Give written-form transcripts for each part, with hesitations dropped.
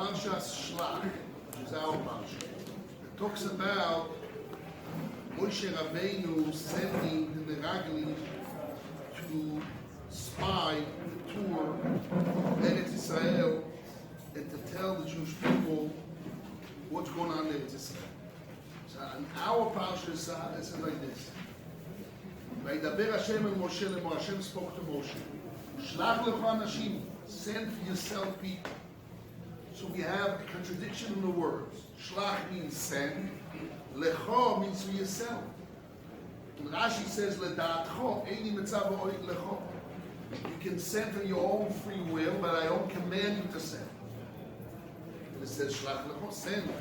Parshas Shlach, which is our Parsha. It talks about Moshe Rabbeinu sending the Meraglim to spy, to tour Eretz Israel, and to tell the Jewish people what's going on in Eretz Israel. So in our Parsha is like this. Vaydaber Hashem el Moshe lemo, Hashem spoke to Moshe. Shlach lecha anashim, send for yourself people. So we have a contradiction in the words. Shlach means send, lecha means for yourself. And Rashi says, ledatcho, eini mitzav ha'oik lecha. You can send from your own free will, but I don't command you to send. And it says, shlach lecha, send.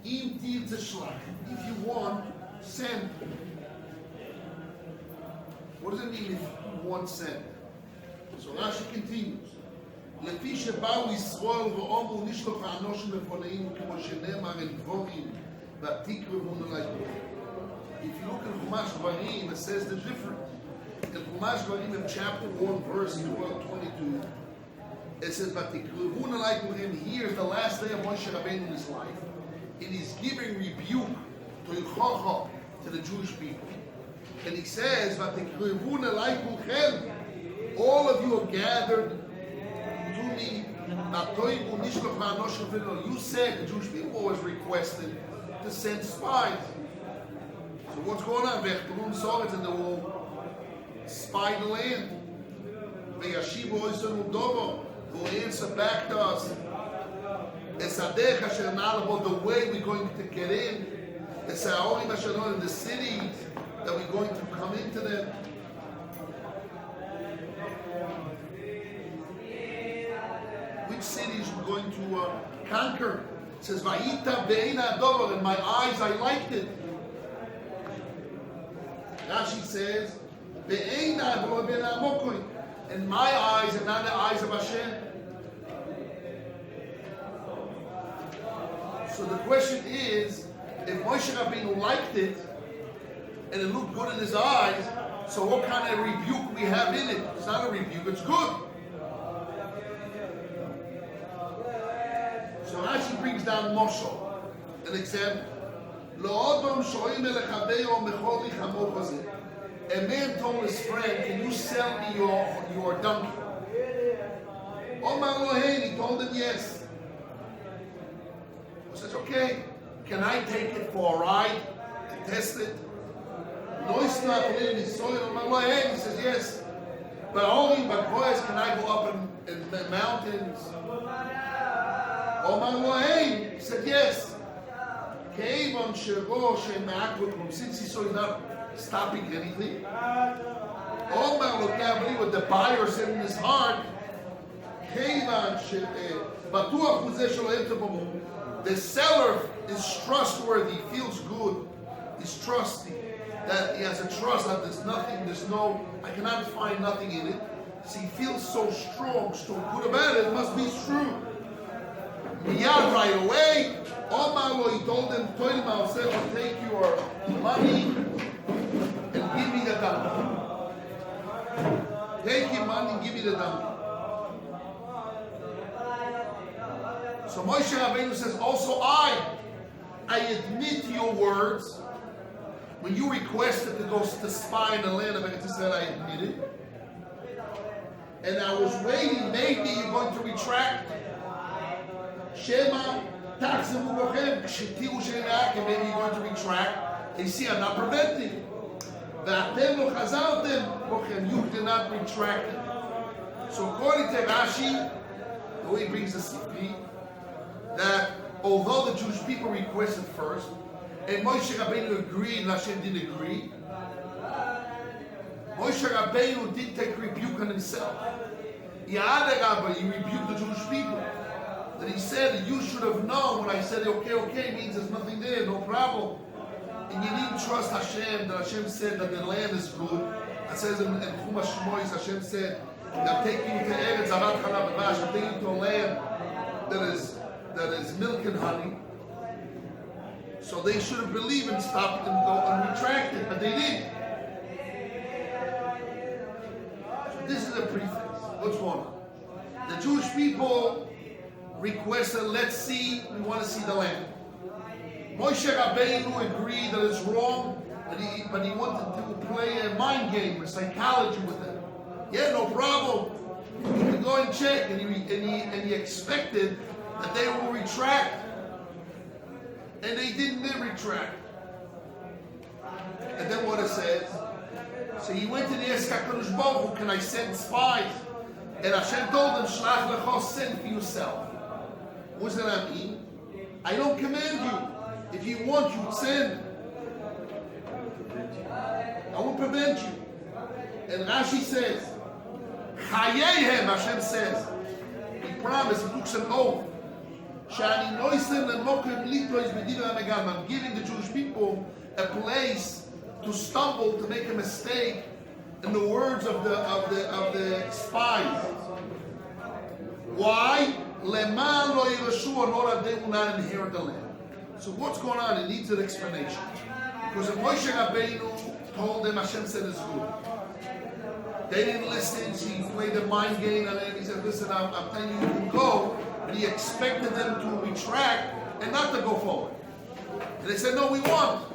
Im tirtze shlach, if you want, send. What does it mean if you want send? So Rashi continues. לפי שבאו ישראל ואומרו נשלח האנושים לפנינו כמו שנאמר אל דבורים ותקרבון אלי. If you look at Chumash Dvarim, it says the different. In Chumash Dvarim, in chapter 1, verse 12-22, it says, "V'tikruvun alaykum." Here is the last day of Moshe Rabbeinu in his life, and he's giving rebuke to Yitzchak, to the Jewish people, and he says, "V'tikruvun alaykum." All of you are gathered to me. You said the Jewish people was requested to send spies. So what's going on? And they will spy the land. The Yeshiva will answer back to us. The way we're going to get in. In the cities that we're going to come into them. Which cities we're going to conquer. It says, Vayita be'eina adover, in my eyes I liked it. Rashi says, be'eina adover be'eina amokoy, in my eyes and not the eyes of Hashem. So the question is, if Moshe Rabbeinu liked it, and it looked good in his eyes, so what kind of rebuke we have in it? It's not a rebuke, it's good. So Rashi brings down Mussar, an example. A man told his friend, "Can you sell me your donkey?" He told him yes. He says, "Okay, can I take it for a ride to test it?" He says, "Yes, but only boys can I go up in the mountains?" He said, "Yes." Since he saw he's not stopping anything, what the buyer said in his heart, the seller is trustworthy, feels good, he's trusty, that he has a trust that I cannot find nothing in it. So he feels so strong, so good about it, it must be true. Miyad right away, he told him, take your money and give me the donkey. Take your money and give me the donkey. So Moshe Rabbeinu says, also I admit your words. When you requested to go to spy in the land of Eretz Israel, I admitted. And I was waiting, maybe you're going to retract. Shema, taxim ubochem, shetiru she'enak, maybe you're going to retract. They see, I'm not preventing. V'atem lo chazaltem bochem, you did not retract it. So according to Rashi, the way he brings the CP, that although the Jewish people requested first, and Moshe Rabbeinu agreed, and Hashem didn't agree, Moshe Rabbeinu did take rebuke on himself. He rebuked the Jewish people. That he said, you should have known when I said okay means there's nothing there, no problem. And you need to trust Hashem, that Hashem said that the land is good. It says in Chumash Shmois, Hashem said, they'll take you to Eretz Zavat Chalav Vash, they'll take you to a land that is milk and honey. So they should have believed and stopped and go and retract it, but they didn't. So this is a preface. What's going on? The Jewish people requested, let's see, we want to see the land. Moshe Rabbeinu agreed that it's wrong, but he wanted to play a mind game, a psychology with them. Yeah, no problem. You can go and check, and he expected that they will retract, and they didn't retract. And then what it says? So he went to the HaKadosh Baruch Hu, can I send spies? And Hashem told him, Shlach lecha, send for yourself. What does that mean? I don't command you. If you want, you send. I won't prevent you. And Rashi says, Chayehem, Hashem says, he promised, he took an oath. I'm giving the Jewish people a place to stumble, to make a mistake in the words of the spies. Why? Leman lo yirashu, in order they will not inherit the land. So what's going on? It needs an explanation. Because if Moshe Rabbeinu told them, Hashem said it's good. They didn't listen. He played the mind game, and then he said, "Listen, I'm telling you, you can go." But he expected them to retract and not to go forward. And they said, "No, we want."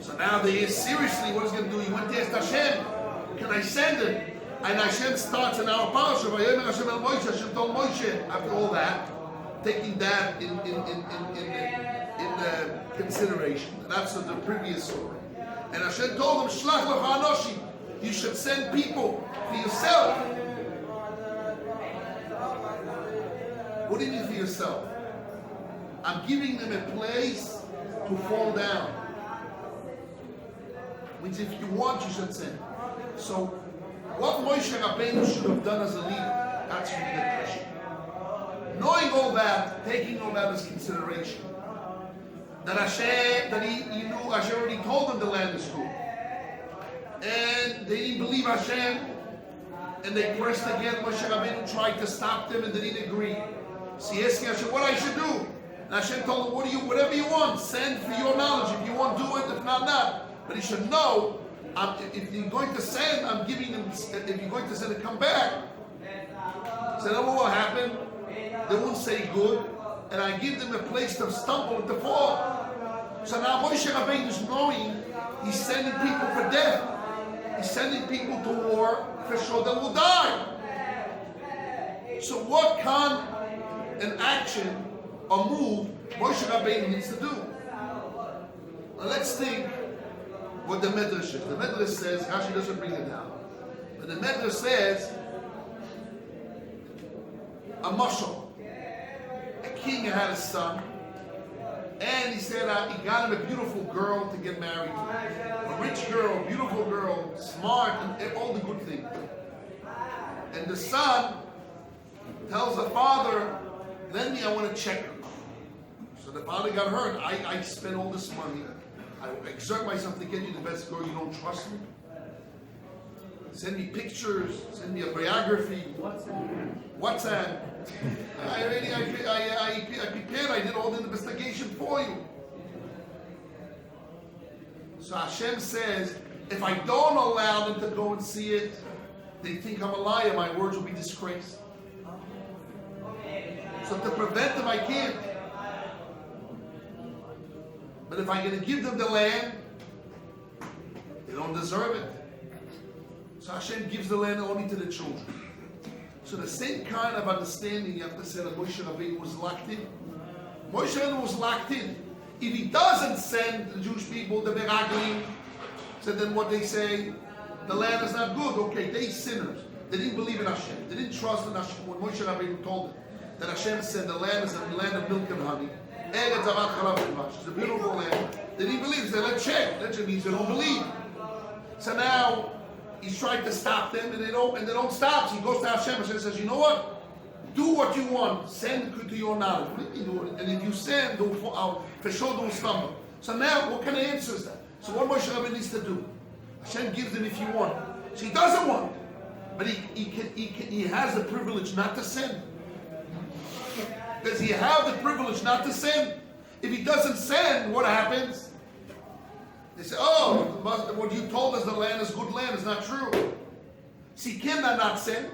So now they hear seriously what he's going to do. He went to ask Hashem, "Can I send him?" And Hashem starts in our parasha. Hashem told Moshe, after all that, taking that in consideration. And that's the previous story. And Hashem told him, Shlach lecha anoshim, you should send people for yourself. What do you mean for yourself? I'm giving them a place to fall down. Which if you want, you should send. So, what Moshe Rabbeinu should have done as a leader, that's really the question. Knowing all that, taking all that as consideration, that Hashem, that he knew, Hashem already told them the land is good. And they didn't believe Hashem, and they pressed again. Moshe Rabbeinu tried to stop them, and they didn't agree. So he asked Hashem, what I should do? And Hashem told him, whatever you want, send for your knowledge. If you want, do it. If not, not. But he should know, if you're going to send, I'm giving them, if you're going to send it, come back. So then what will happen? They won't say good, and I give them a place to stumble and to fall. So now Moshe Rabbeinu is knowing he's sending people for death. He's sending people to war for sure that will die. So what kind an action or move Moshe Rabbeinu needs to do? Now let's think what the Medrash is. The Medrash says, Rashi doesn't bring it down, but the Medrash says, a mashal. A king had a son, and he said he got him a beautiful girl to get married to. A rich girl, beautiful girl, smart, and all the good things. And the son tells the father, lend me, I want to check her. So the father got hurt. I spent all this money. I exert myself to get you the best girl. You don't trust me? Send me pictures. Send me a biography. WhatsApp. I prepared. I did all the investigation for you. So Hashem says, if I don't allow them to go and see it, they think I'm a liar. My words will be disgraced. So to prevent them, I can't. But if I'm going to give them the land, they don't deserve it. So Hashem gives the land only to the children. So the same kind of understanding you have to say that Moshe Rabbeinu was locked in. Moshe Rabbeinu was locked in. If he doesn't send the Jewish people the Meraglim, so then what they say, the land is not good. Okay, they sinners. They didn't believe in Hashem. They didn't trust in Hashem. When Moshe Rabbeinu told them that Hashem said the land is a land of milk and honey, it's a beautiful land. They didn't believe. They said, let's check. That just means they don't believe. So now he's trying to stop them, and they don't stop. So he goes to Hashem and says, you know what? Do what you want. Send it to your knowledge. What do you do? And if you send, for sure don't stumble. So now, what kind of answer is that? So what Moshe Rabbeinu needs to do? Hashem gives him if you want. So he doesn't want. But he has the privilege not to send. Does he have the privilege not to send? If he doesn't send, what happens? They say, oh, what you told us the land is good land is not true. See, can that not send?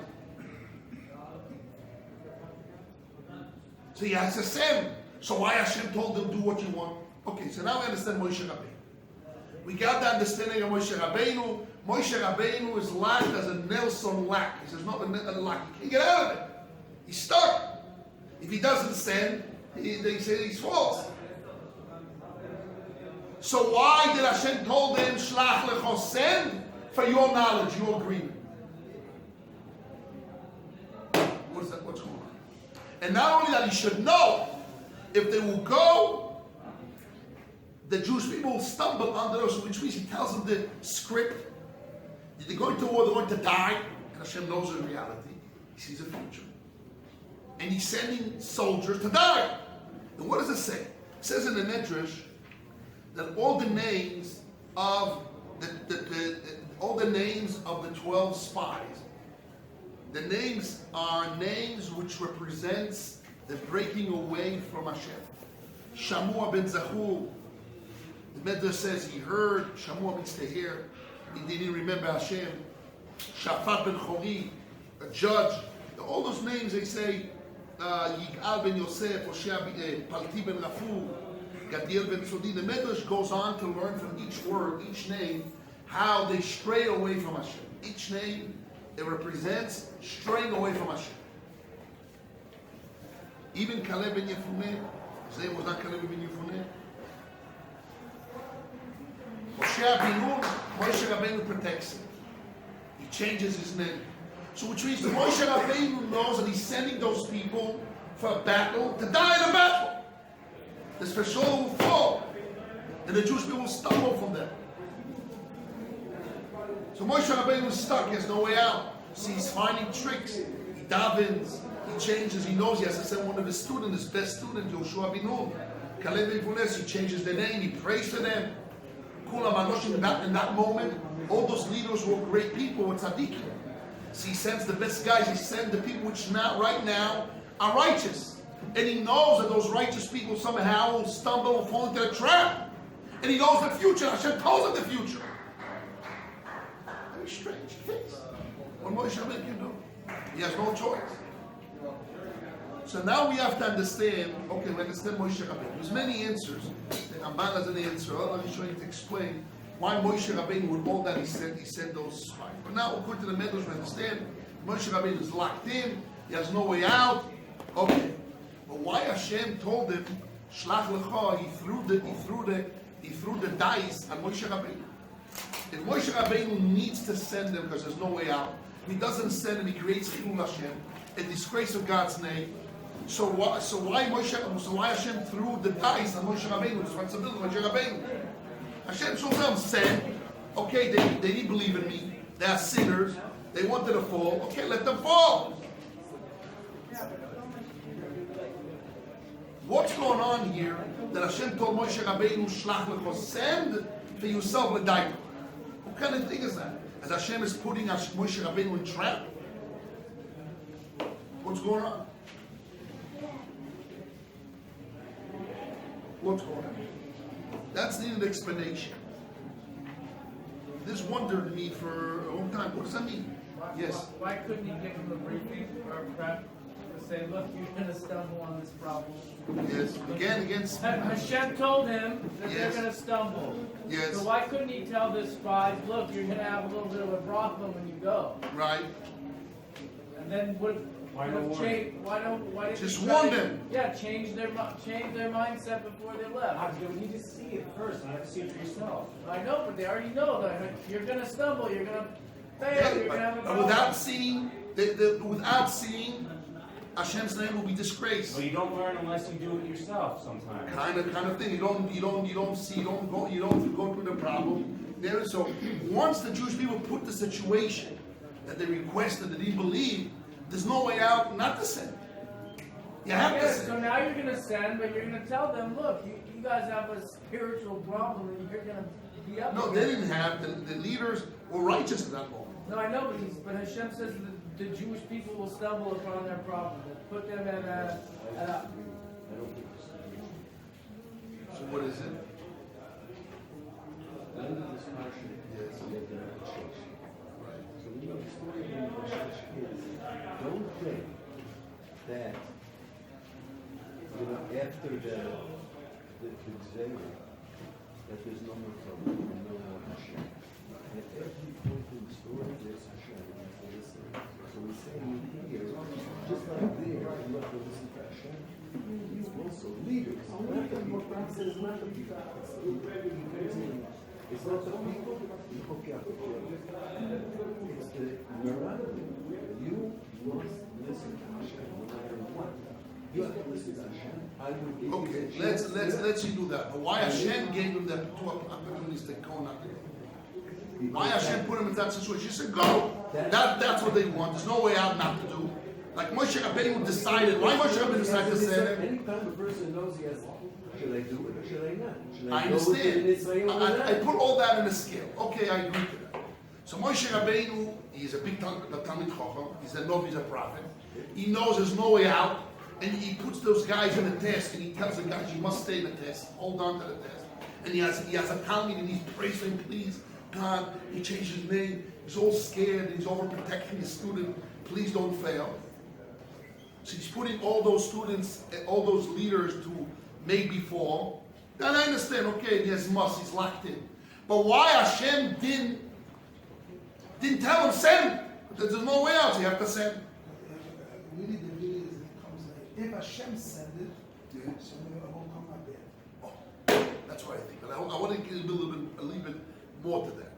So he has to send. So why Hashem told him, do what you want? Okay, so now we understand Moshe Rabbeinu. We got the understanding of Moshe Rabbeinu. Moshe Rabbeinu is locked as a Nelson lock. He says, not a lock. He can't get out of it. He's stuck. If he doesn't send, they say he's false. So why did Hashem told him, Shlach lecho, send for your knowledge, your agreement? What is that? What's going on? And not only that, he should know, if they will go, the Jewish people will stumble under us, which means he tells them the script. They're going to war, they're going to die, and Hashem knows the reality. He sees the future. And he's sending soldiers to die. And what does it say? It says in the Medrash that all the names of the 12 spies, the names are names which represents the breaking away from Hashem. Shamua ben Zachur, the Medrash says he heard. Shamua means to hear. He didn't remember Hashem. Shafat ben Chori, a judge. All those names they say, Yigal ben Yosef, Palti ben Rafu, Gadiel ben Sodi. The Medrash goes on to learn from each word, each name, how they stray away from Hashem. Each name, it represents straying away from Hashem. Even Caleb ben Yefuneh, his name was not Caleb ben Yefuneh. Moshe Rabbeinu protects him. He changes his name. So which means Moshe Rabbeinu knows that he's sending those people for a battle to die in a battle. The special will fall. And the Jewish people will stumble from them. So Moshe Rabbeinu is stuck, he has no way out. See, he's finding tricks. He davens, he changes, he knows he has to send one of his students, his best student, Yoshua bin Nun. Caleb ben Yefuneh, he changes their name, he prays to them. In that moment, all those leaders were great people, were tzaddikim. So he sends the best guys, he sends the people which right now are righteous. And he knows that those righteous people somehow will stumble and fall into a trap. And he knows the future. Hashem tells him the future. Very strange case. What Moshe Rabbeinu can do? He has no choice. So now we have to understand, okay, we understand Moshe Rabbeinu. There's many answers. The Ramban has an answer. I'm trying to explain why Moshe Rabbeinu, with all that he sent those spies. But now, according to the Medrash, we understand Moshe Rabbeinu is locked in. He has no way out. Okay. But why Hashem told him, Shlach lecha, he threw the dice on Moshe Rabbeinu. If Moshe Rabbeinu needs to send him because there's no way out, he doesn't send him, he creates Chilul Hashem, a disgrace of God's name. So why Hashem threw the dice on Moshe Rabbeinu, responsibility of Moshe Rabbeinu? Hashem told them, send. Okay, they didn't believe in me. They are sinners. They wanted to fall. Okay, let them fall. What's going on here that Hashem told Moshe Rabbeinu, Shlach lecho, send for yourself a die? What kind of thing is that? As Hashem is putting Moshe Rabbeinu in trap? What's going on? What's going on? That's needed explanation. This wondered me for a long time. What does that mean? Yes. Why couldn't he give him a briefing or a prep to say, look, you're going to stumble on this problem? Yes. Against Hashem told him that yes. they're going to stumble. Yes. So why couldn't he tell this spies, look, you're going to have a little bit of a problem when you go? Right. And then why didn't just he warn them? Yeah, change their mindset before they left. You need to see it first. You have to see it for yourself. I know, but they already know that you're going to stumble, you're going to fail, you're going to have a problem. Without seeing, Hashem's name will be disgraced. Well, you don't learn unless you do it yourself. Sometimes. Kind of thing. You don't go through the problem. So once the Jewish people put the situation that they requested, that they believe, there's no way out not to send. You have to send. So now you're going to send, but you're going to tell them, look, you guys have a spiritual problem, and you're going to be up. No, they didn't have. The leaders were righteous at that moment. No, I know, but Hashem says that the Jewish people will stumble upon their problem. Put them at a. So what is it? Don't think that after the Tziyon, that there's no more trouble, no more Hashem. At every point in the story, there's Hashem. So we say here, just like there, you have to listen to Hashem. You also leaders. Not the people. It's not the people. It's not the people. It's the morality. You must listen to Hashem no matter what. You have to listen to Hashem. I will give Okay, you let's do that. But why Hashem gave him that two opportunities to go not to go? Why Hashem put him in that situation? He said, go. That's what they want. There's no way out not to do. Like Moshe Rabbeinu decided. Why Moshe Rabbeinu decided to say that? Anytime a person knows he has, should I do it or should I not? Should I go with understand. it? I put all that in a scale. Okay, I agree to that. So Moshe Rabbeinu, he's a big Talmid Chacham. He's a Novi, he's a prophet. He knows there's no way out. And he puts those guys in a test, and he tells the guys, you must stay in the test, hold on to the test. And he has a Talmid, and he's praising, please, God, he changed his name. He's all scared, and he's overprotecting his student. Please don't fail. So he's putting all those students, all those leaders to maybe fall. Then I understand, okay, he has must, he's locked in. But why Hashem didn't tell him send? There's no way out, so you have to send. Really, the beauty is it comes like, if Hashem send it, so it won't come out there. Oh, that's what I think. But I want to give a little bit more to that.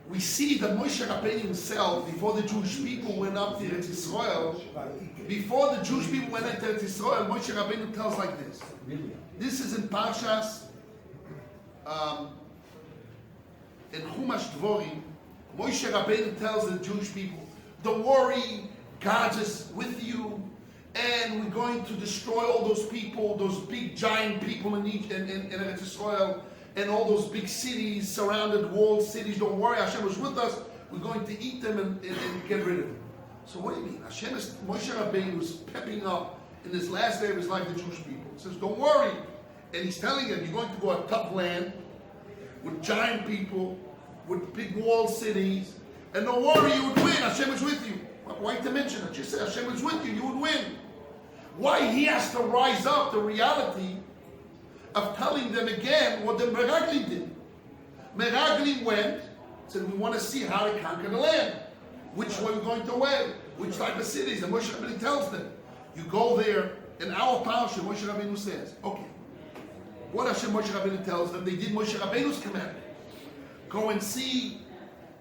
We see that Moshe Rabbeinu himself, before the Jewish people went up to Eretz Yisrael, before the Jewish people went into Eretz Yisrael, Moshe Rabbeinu tells like this. This is in Parshas, in Chumash Dvorim. Moshe Rabbeinu tells the Jewish people, don't worry, God is with you, and we're going to destroy all those people, those big giant people in Eretz Yisrael, and all those big cities, surrounded walled cities. Don't worry, Hashem was with us. We're going to eat them and get rid of them. So what do you mean? Moshe Rabbeinu is pepping up in this last day of his life the Jewish people. He says, don't worry. And he's telling them, you're going to go to a tough land with giant people, with big walled cities, and don't worry, you would win. Hashem is with you. Why to mention it? Just say Hashem is with you, you would win. Why he has to rise up the reality of telling them again what the Meraglim did. Meraglim went, said, we want to see how to conquer the land. Which way we're going to win, which type of cities. And Moshe Rabbeinu tells them, you go there, in our parsha, Moshe Rabbeinu says, okay, what Hashem Moshe Rabbeinu tells them, they did Moshe Rabbeinu's commandment. Go and see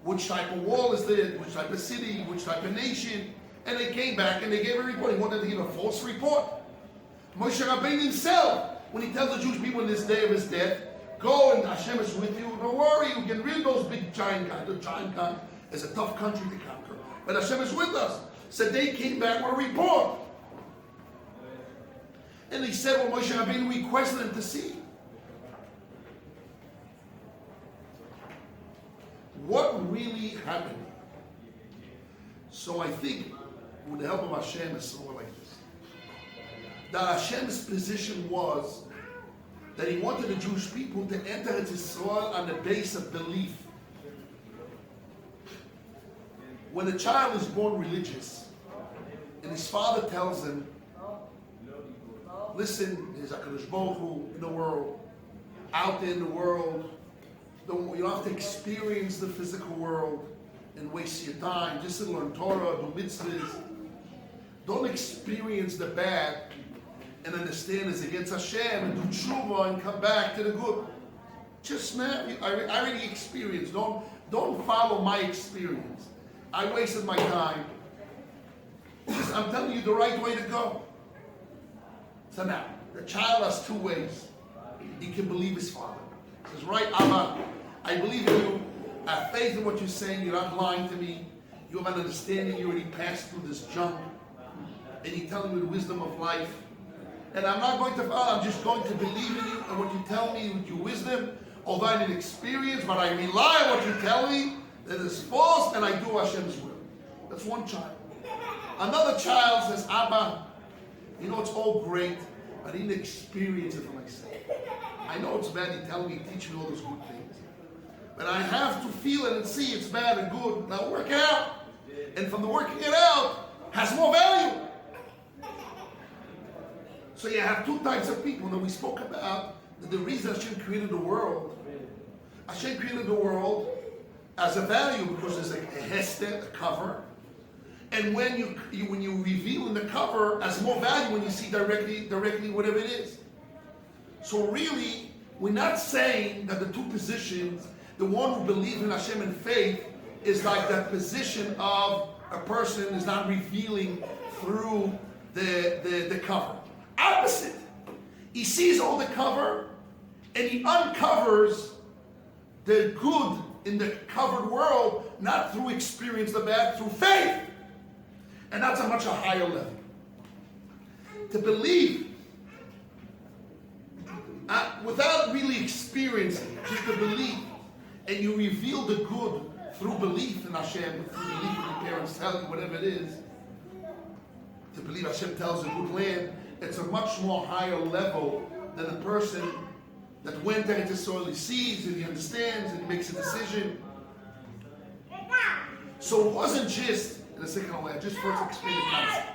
which type of wall is there, which type of city, which type of nation. And they came back and they gave a report. He wanted to give a false report. Moshe Rabbeinu himself, when he tells the Jewish people in this day of his death, go and Hashem is with you, don't worry, you can rid those big giant guys. The giant guy is a tough country to conquer. But Hashem is with us. So they came back with a report. And he said what Moshe Rabbeinu requested them to see. What really happened? So I think, with the help of Hashem, it's somewhere like this. That Hashem's position was that he wanted the Jewish people to enter into Israel on the base of belief. When a child is born religious, and his father tells him, listen, there's HaKadosh Baruch Hu in the world, out there in the world, you don't have to experience the physical world and waste your time, just to learn Torah, do mitzvahs. Don't experience the bad and understand it's against Hashem and do tshuva and come back to the good. Just man, I already experienced. Don't follow my experience. I wasted my time. I'm telling you the right way to go. So now, the child has two ways. He can believe his father. He says, right, Abba, I believe in you. I have faith in what you're saying. You're not lying to me. You have an understanding. You already passed through this junk. And you're telling me the wisdom of life. And I'm not going to follow. I'm just going to believe in you and what you tell me with your wisdom. Although I didn't experience, but I rely on what you tell me. That is false, and I do Hashem's will. That's one child. Another child says, Abba, you know, it's all great, but I didn't experience it for myself. I know it's bad. You tell me, teach me all those good things. But I have to feel it and see it's bad and good. Now work it out. And from the working it out, has more value. So you have two types of people. Now we spoke about that the reason Hashem created the world as a value because there's a hester, a cover. And when you reveal in the cover as more value when you see directly whatever it is. So really, we're not saying that the two positions, the one who believes in Hashem and faith, is like that position of a person is not revealing through the cover. Opposite. He sees all the cover and he uncovers the good in the covered world, not through experience the bad, through faith. And that's a much higher level. To believe without really experiencing, just to believe, and you reveal the good through belief in Hashem, through belief in your parents tell you, whatever it is, to believe Hashem tells a good land, it's a much more higher level than a person that went there into soil, he sees and he understands and he makes a decision. So it wasn't just, in a second I'll just first explain the concept.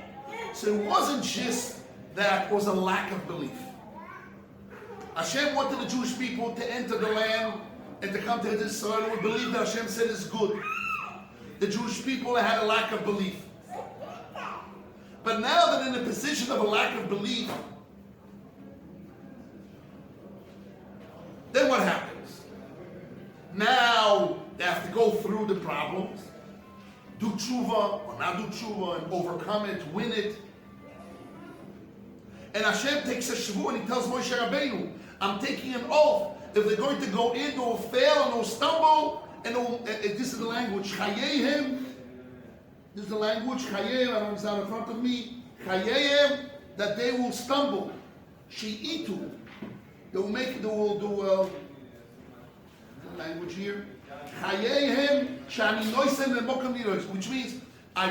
So it wasn't just that it was a lack of belief. Hashem wanted the Jewish people to enter the land and to come to this soil and believe that Hashem said is good. The Jewish people had a lack of belief. But now that in a position of a lack of belief, then what happens? Now they have to go through the problems, do tshuva or not do tshuva and overcome it, win it. And Hashem takes a shvu and he tells Moshe Rabbeinu, I'm taking an oath. If they're going to go in, they will fail and they will stumble. And this is the language, Chayeihem. This is the language, Chayeihem, I don't understand in front of me. Chayeihem, that they will stumble. She'itu. They will do the language here. Chayeihem, Shani Noisem Mokam Nirois, which means I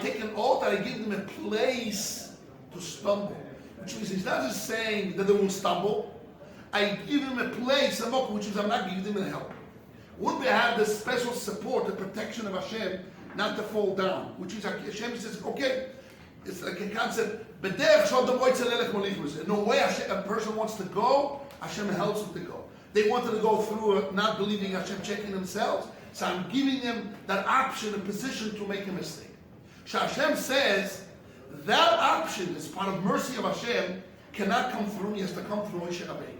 take an oath that I give them a place to stumble. Which means he's not just saying that they will stumble. I give them a place, a mokum, which means I'm not giving them help. Would we have the special support, the protection of Hashem, not to fall down? Which means Hashem says, okay, it's like a concept. In no way a person wants to go, Hashem helps them to go. They wanted to go through not believing Hashem, checking themselves. So I'm giving them that option, a position to make a mistake. So Hashem says, that option, as part of mercy of Hashem, cannot come through me, has to come through Moshe Rabbeinu.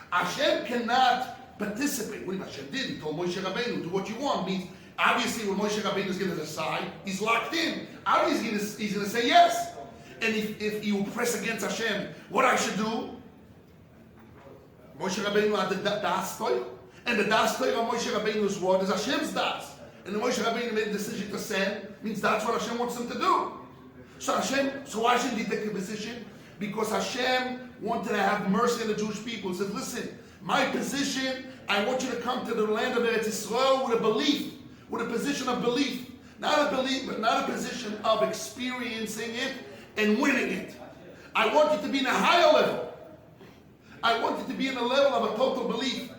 Hashem cannot participate. What Hashem did, he told Moshe Rabbeinu, do what you want. Means, obviously, when Moshe Rabbeinu is going to decide, he's locked in. Obviously, he's going to say yes. And if you press against Hashem, what I should do, Moshe Rabbeinu had the das toil. And the das toil on Moshe Rabbeinu's word is Hashem's das. And the Moshe Rabbeinu made a decision to send, means that's what Hashem wants him to do. So why shouldn't he take a position? Because Hashem wanted to have mercy on the Jewish people. He said, listen, my position, I want you to come to the land of Eretz Yisrael with a belief, with a position of belief. Not a belief, but not a position of experiencing it and winning it. I want you to be in a higher level. I want you to be in a level of a total belief.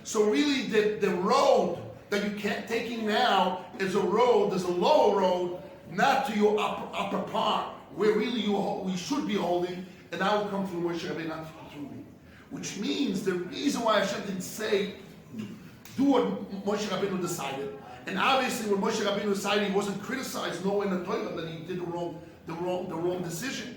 So really the road that you can't taking now is a road, there's a lower road, not to your upper part, where really we should be holding, and that will come through Moshe Rabbeinu, not through me. Which means the reason why Hashem didn't say, do what Moshe Rabbeinu decided, and obviously when Moshe Rabbeinu decided, he wasn't criticized, no in the Torah that he did the wrong decision.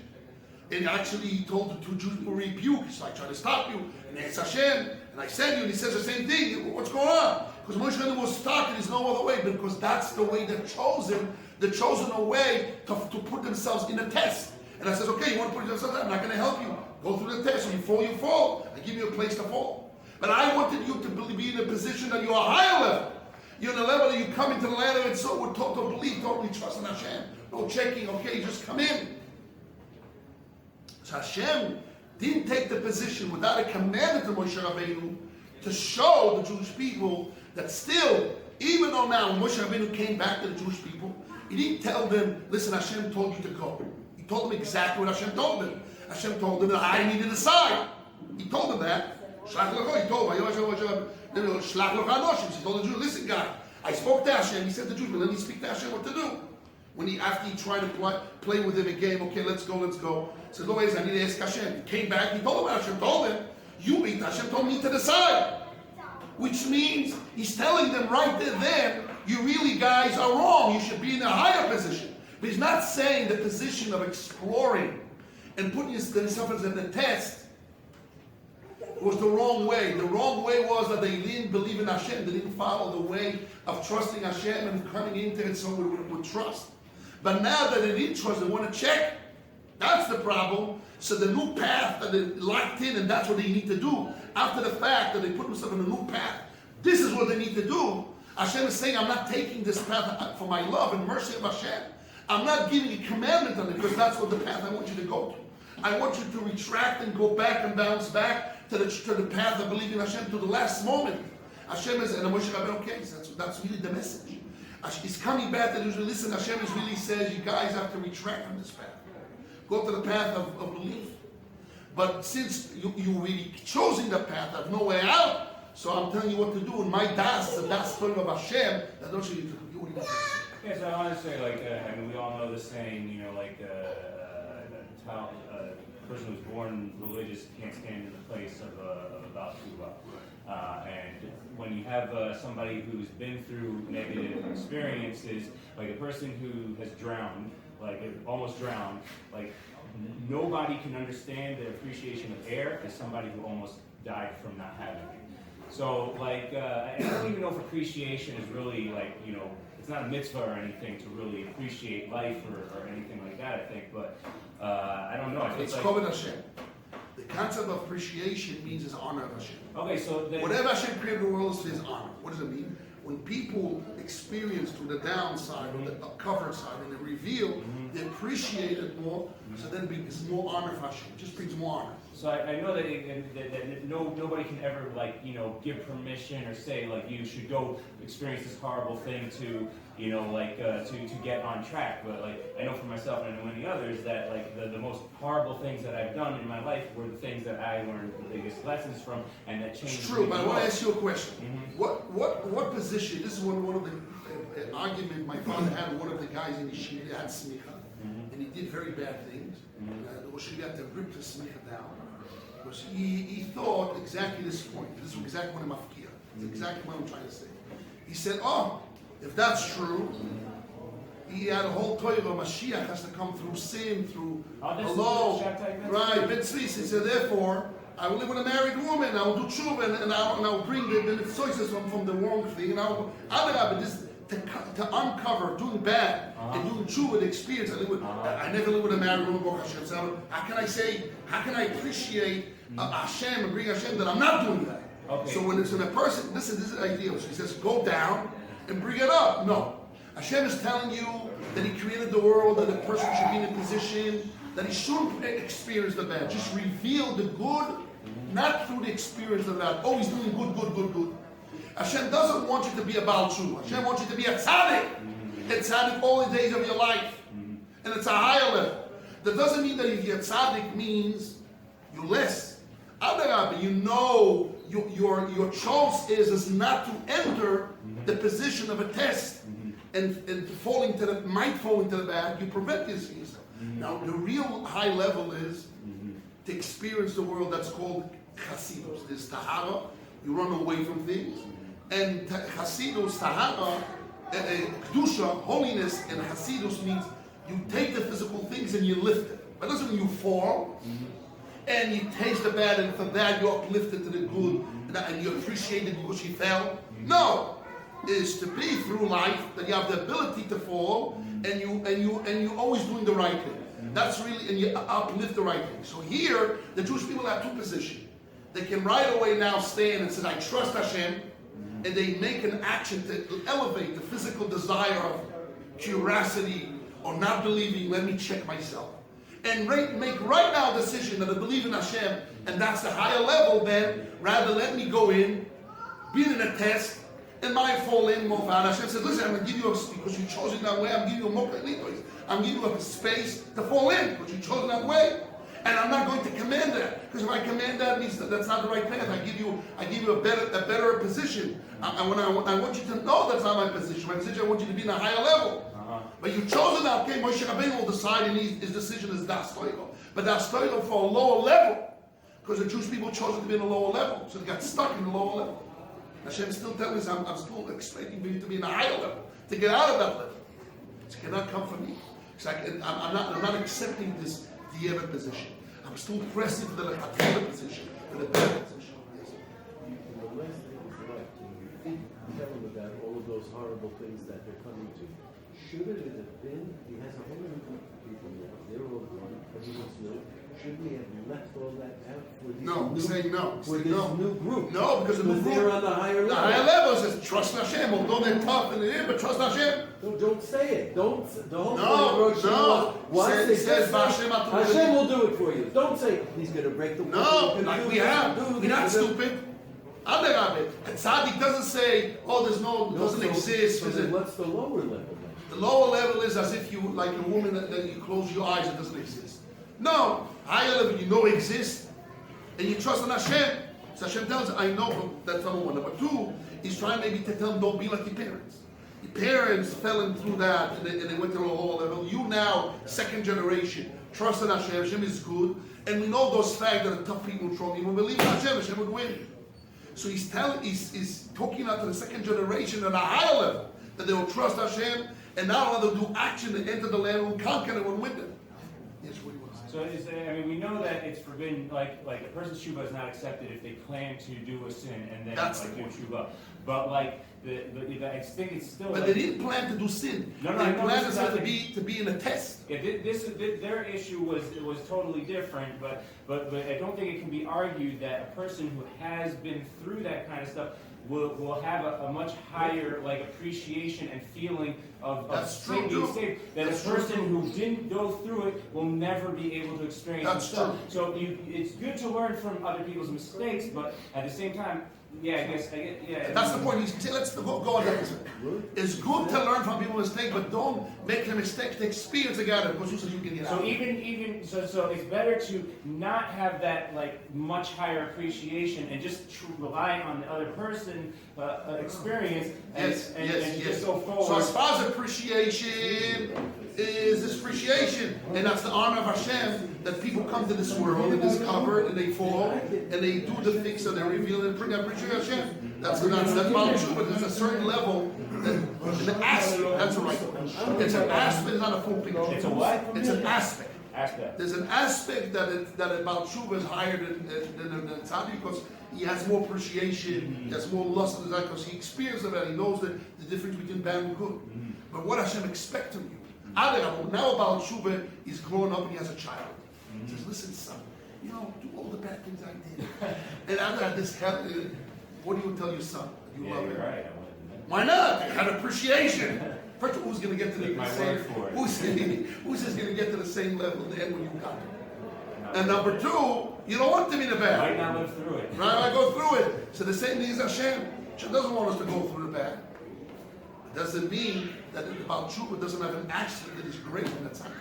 And actually he told the two Jews to rebuke, he's like, trying to stop you, and it's Hashem, and I send you, and he says the same thing, what's going on? Because Moshe Rabbeinu was stuck, and there's no other way, because that's the way they're chosen a way to put themselves in a test. And I says, okay, you want to put yourself there? I'm not going to help you. Go through the test. When you fall. I give you a place to fall. But I wanted you to be in a position that you're a higher level. You're in a level that you come into the land of it so with total belief, totally trust in Hashem. No checking, okay, just come in. So Hashem didn't take the position without a commandment to Moshe Rabbeinu to show the Jewish people that still, even though now when Moshe Rabbeinu came back to the Jewish people, he didn't tell them, listen, Hashem told you to go. He told them exactly what Hashem told them. Hashem told them that I need to decide. He told them that. He told the Jews, listen, God, I spoke to Hashem. He said to the Jews, let me speak to Hashem what to do. After he tried to play with him a game, okay, let's go. Said, no, wait, I need to ask Hashem. He came back, he told him, Hashem told him, you eat, Hashem told me to decide. Which means he's telling them right then, you really guys are wrong. You should be in a higher position. But he's not saying the position of exploring and putting themselves in the test was the wrong way. The wrong way was that they didn't believe in Hashem. They didn't follow the way of trusting Hashem and coming into it so with trust. But now that they didn't trust, they want to check. That's the problem. So the new path that they locked in, and that's what they need to do. After the fact that they put themselves in a new path, this is what they need to do. Hashem is saying, I'm not taking this path for my love and mercy of Hashem. I'm not giving a commandment on it because that's what the path I want you to go to. I want you to retract and go back and bounce back to the path of believing Hashem to the last moment. Hashem is, and Moshe Rabbeinu, okay, that's really the message. He's coming back and usually listen, Hashem is really says, you guys have to retract from this path. Go to the path of belief. But since you really chosen the path of no way out, so I'm telling you what to do. And my das, the das of Hashem, that don't you do. What do you want? Yeah, so I want to say, I mean, we all know the saying, a person who's born religious can't stand in the place of about Tshuva. And when you have somebody who's been through negative experiences, like a person who has drowned, almost drowned, nobody can understand the appreciation of air as somebody who almost died from not having it. So, I don't even know if appreciation is really, it's not a mitzvah or anything to really appreciate life or anything like that, I think, but I don't know. It's Kovod Hashem. The concept of appreciation means is honor of Hashem. Okay, so whatever Hashem created the world is His honor. What does it mean? When people experience through the downside or the cover side and the reveal, they appreciate it more. So then it's more honor for Hashem. It just brings more honor. So I know that nobody can ever give permission or say you should go experience this horrible thing to to get on track. But I know for myself and I know many others that the most horrible things that I've done in my life were the things that I learned the biggest lessons from and that changed. It's true, but I want to ask you a question. What position? This is one of the argument my father had with one of the guys in Yeshiva. He had smicha, and he did very bad things. Rosh got to rip the smicha down. Because he thought exactly this point. This is exactly what I'm afkir. It's exactly what I'm trying to say. He said, if that's true, he had a whole Torah. Mashiach has to come through sin, through hello, right? He said, therefore, I will live with a married woman. I will do tshuva, and I will bring the choices from the wrong thing, and I will this to uncover doing bad and doing tshuva, the experience. I never lived with a married woman. So how can I appreciate Hashem and bring Hashem that I'm not doing that? Okay. So when it's in a person, listen, this is the idea. He says, go down and bring it up. No. Hashem is telling you that He created the world, that the person should be in a position that he shouldn't experience the bad. Just reveal the good, not through the experience of that. Oh, he's doing good. Hashem doesn't want you to be a Baal Tshuva. Hashem wants you to be a tzaddik. A tzaddik all the days of your life. And it's a higher level. That doesn't mean that if you're tzaddik means you're less. Adarabah, your choice is not to enter the position of a test and might fall into the bad. You prevent this yourself. Now, the real high level is to experience the world that's called Chasidus. There's Tahara, you run away from things. And Chasidus, Tahara, Kedusha, holiness, and Chasidus means you take the physical things and you lift it. That doesn't mean you fall. And you taste the bad, and for that you're uplifted to the good, and you appreciate it because you fell. No, is to be through life that you have the ability to fall, and you always doing the right thing. That's really, and you uplift the right thing. So here, the Jewish people have two positions. They can right away now stand and say, I trust Hashem, and they make an action to elevate the physical desire of curiosity or not believing. Let me check myself. And make right now a decision that I believe in Hashem, and that's the higher level then, rather let me go in, be in a test, and might fall in more. And Hashem says, listen, I'm going to give you because you chose it that way, I'm giving you a more I'm giving you a space to fall in, because you chose it that way. And I'm not going to command that, because if I command that, it means that's not the right path. I give you a better position. I want you to know that's not my position. My position, I want you to be in a higher level. But you chosen that, okay, Moshe Rabbeinu will decide, and his decision is Diaspora. But Diaspora for a lower level, because the Jewish people chose to be in a lower level, so they got stuck in the lower level. Hashem is still telling us, I'm still expecting you to be in a higher level, to get out of that level. It cannot come from me. I'm not accepting this Dieva position. I'm still pressing for the Lechatchila position, for the better position. Yes. The last thing is left, when you tell them about all of those horrible things that they're coming to, should it have been, he has a whole other group of people now, they're all gone, everyone's new, should we have left all that out for this No, new, saying no. for this No. new group? No, because the new they're group, on the higher the level. higher level says, trust Hashem, although they're tough and they're but trust Hashem. No, don't say it. Don't. The whole No, point of Rosh no. Hashanah It says, Hashem will do it for you. Don't say he's going to break the No, wall. like we have. We're not stupid. Rabbi. And Tzaddik doesn't say, oh, it doesn't exist. So then what's the lower level then? The lower level is as if you, like a woman that you close your eyes, it doesn't exist. No, higher level you know exists, and you trust in Hashem. So Hashem tells you, I know that's number one. Number two, he's trying maybe to tell them, don't be like your parents. Your parents fell in through that, and they went to a lower level. You now, second generation, trust in Hashem. Hashem is good, and we know those facts that are tough people strong. You will believe in Hashem, Hashem would win. So he's talking out to the second generation at a higher level, that they will trust Hashem, and not only they'll do action and enter the land and conquer it and win them. Yes, what do you want to say? We know that it's forbidden, like a person's Shiva is not accepted if they plan to do a sin and then That's do the point. Shiva. But I think it's still. But they didn't plan to do sin. No, they I know planned this is to be in a test. Yeah, their issue was totally different, but I don't think it can be argued that a person who has been through that kind of stuff will have a much higher appreciation and feeling of being saved. That a person who didn't go through it will never be able to experience it. So it's good to learn from other people's mistakes, but at the same time, yeah. That's the point. Let's go on that. It's good to learn from people's mistakes, but don't make the mistake to experience together, because you can get out. So so it's better to not have that much higher appreciation and just rely on the other person experience and just go forward. So as far as appreciation is this appreciation, and that's the honor of Hashem, that people come to this world and discover and they fall and they do the things that they reveal and bring appreciation to Hashem. That's Baal but there's a certain level that an aspect, that's right. It's an aspect, it's not a full picture. It's a what? It's an aspect. Aspect. There's an aspect that Baal Tshuva is higher than Tzaddik, because he has more appreciation, he has more lust in his eye, because he experienced that, he knows the difference between bad and good. But what Hashem expects from you, now Baal Tshuva is grown up and he has a child. He says, listen, son, do all the bad things I did. And after this, what do you tell your son? You love him. Right. Why not? Have appreciation. First of all, who's going to get to the same? Who's going to get to the same level in the end when you got it? And number two, you don't want them in the bad. Might not live through it. Right? I go through it. So the same thing is Hashem. Hashem doesn't want us to go through the bad. It doesn't mean that about Tshuva doesn't have an action that is great in that time.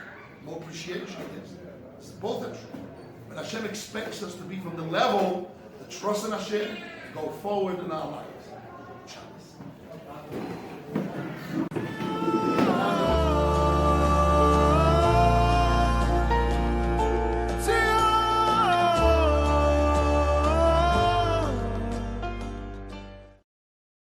More appreciation. Yes. It's both are true. But Hashem expects us to be from the level, the trust in Hashem, go forward in our lives.